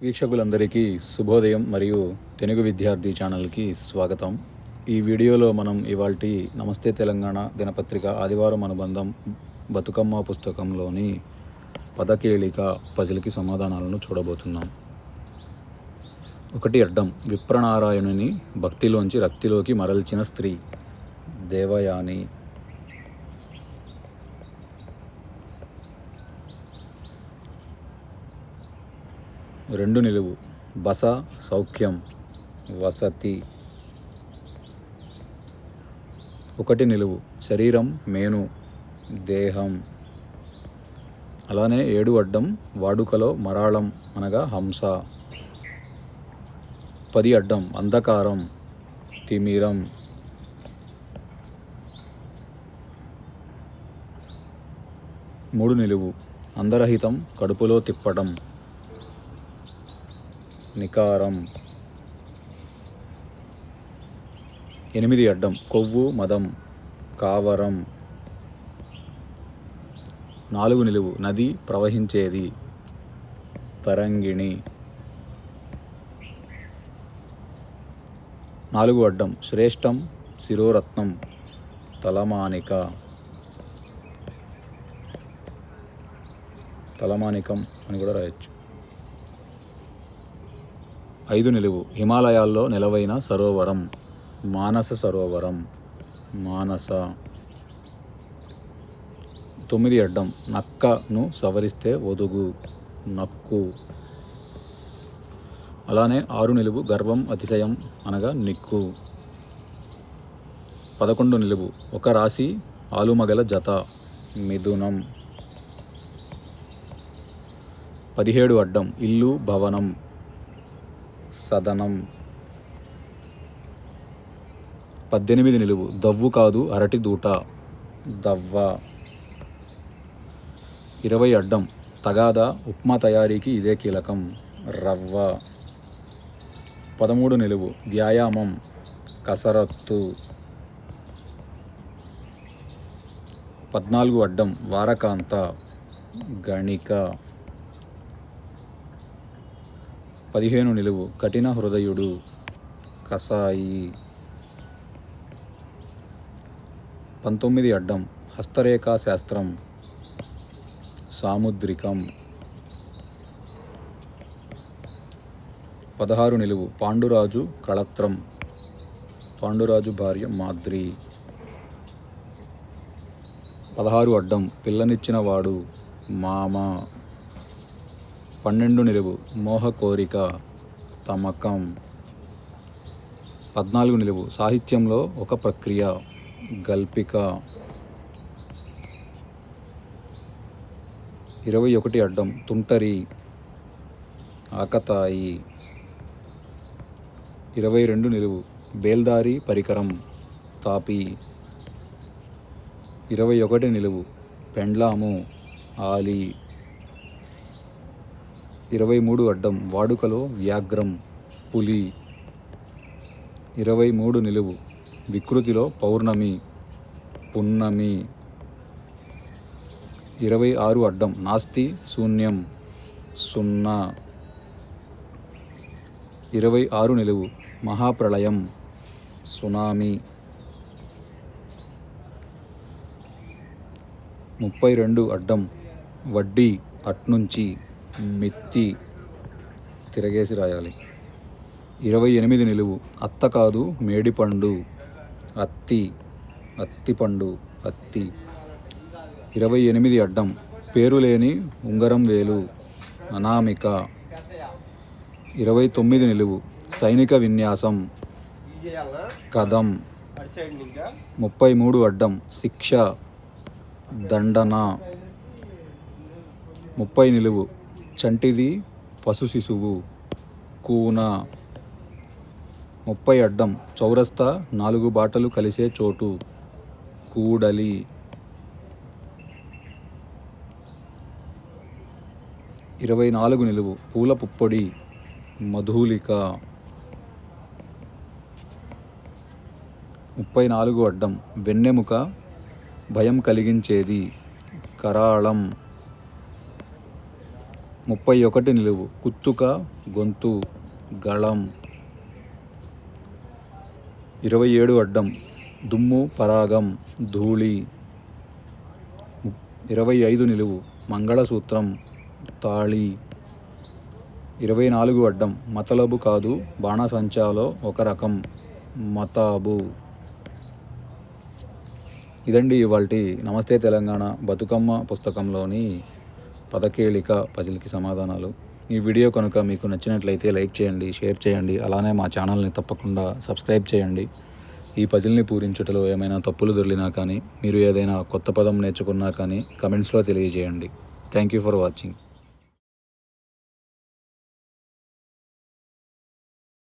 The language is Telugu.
వీక్షకులందరికీ శుభోదయం మరియు తెలుగు విద్యార్థి ఛానల్కి స్వాగతం. ఈ వీడియోలో మనం ఇవాల్టి నమస్తే తెలంగాణ దినపత్రిక ఆదివారం అనుబంధం బతుకమ్మ పుస్తకంలోని పదకేళిక పజిల్కి సమాధానాలను చూడబోతున్నాం. 1 అడ్డం విప్రనారాయణుని భక్తిలోంచి రక్తిలోకి మరల్చిన స్త్రీ దేవయాని. 2 నిలువు బస సౌఖ్యం వసతి. 1 నిలువు శరీరం మేను దేహం. అలానే 7 అడ్డం వాడుకలో మరాళం అనగా హంస. 10 అడ్డం అంధకారం తిమిరం. 3 నిలువు అందరహితం కడుపులో తిప్పడం నికారం. 8 అడ్డం కొవ్వు మదం కావరం. 4 నిలువు నది ప్రవహించేది తరంగిణి. 4 అడ్డం శ్రేష్టం శిరోరత్నం తలమానిక తలమానికం అని కూడా రాయొచ్చు. 5 నిలువు హిమాలయాల్లో నెలవైన సరోవరం మానస సరోవరం మానస. 9 అడ్డం నక్కను సవరిస్తే ఒదుగు నక్కు. అలానే 6 నిలువు గర్వం అతిశయం అనగా నిక్కు. 11 నిలువు ఒక రాశి ఆలుమగల జత మిథునం. 17 అడ్డం ఇల్లు భవనం సదనం. 18 నిలువు దవ్వు కాదు అరటి దూట దవ్వ. 20 అడ్డం తగాదా ఉప్మా తయారీకి ఇదే కీలకం రవ్వ. 13 నిలువు వ్యాయామం కసరత్తు. 14 అడ్డం వారకాంత గణిక. 15 నిలువు కఠిన హృదయుడు కసాయి. 19 అడ్డం హస్తరేఖా శాస్త్రం సాముద్రికం. 16 నిలువు పాండురాజు కళత్రం పాండురాజు భార్య మాద్రి. 16 అడ్డం పిల్లనిచ్చిన వాడు మామ. 12 నిలువు మోహ కోరిక తమకం. 14 నిలువు సాహిత్యంలో ఒక ప్రక్రియ గల్పిక. 21 అడ్డం తుంటరి ఆకతాయి. 22 నిలువు బేల్దారి పరికరం తాపి. 21 నిలువు పెండ్లాము ఆలి. 23 అడ్డం వాడుకలో వ్యాఘ్రం పులి. 23 నిలువు వికృతిలో పౌర్ణమి పున్నమి. 26 అడ్డం నాస్తి శూన్యం సున్నా. 26 నిలువు మహాప్రళయం సునామీ. 32 అడ్డం వడ్డీ అట్నుంచి మిత్తి తిరగేసి రాయాలి. 28 నిలువు అత్త కాదు మేడిపండు అత్తి అత్తిపండు అత్తి. 28 అడ్డం పేరులేని ఉంగరం వేలు అనామిక. 29 నిలువు సైనిక విన్యాసం కదం. 33 అడ్డం శిక్ష దండన. 30 నిలువు చంటిది పశు శిశువు కూన. 30 అడ్డం చౌరస్తా 4 బాటలు కలిసే చోటు కూడలి. 24 నిలువు పూల పుప్పొడి మధులిక. 34 అడ్డం వెన్నెముక భయం కలిగించేది కరాళం. 31 నిలువు. కుత్తుక, గొంతు, గళం. 27 అడ్డం. దుమ్ము, పరాగం, ధూళి. 25 నిలువు. మంగళసూత్రం, తాళి. 24 అడ్డం. మతలబు కాదు, బాణసంచాలో ఒక రకం, మతాబు. ఇదండి ఇవాల్టి నమస్తే తెలంగాణ బతుకమ్మ పుస్తకంలోని పదకేళిక పజిల్కి సమాధానాలు. ఈ వీడియో కనుక మీకు నచ్చినట్లయితే లైక్ చేయండి, షేర్ చేయండి. అలానే మా ఛానల్ని తప్పకుండా సబ్స్క్రైబ్ చేయండి. ఈ పజిల్ని పూరించుటలో ఏమైనా తప్పులు దొర్లినా కానీ, మీరు ఏదైనా కొత్త పదం నేర్చుకున్నా కానీ కమెంట్స్లో తెలియజేయండి. Thank you for watching.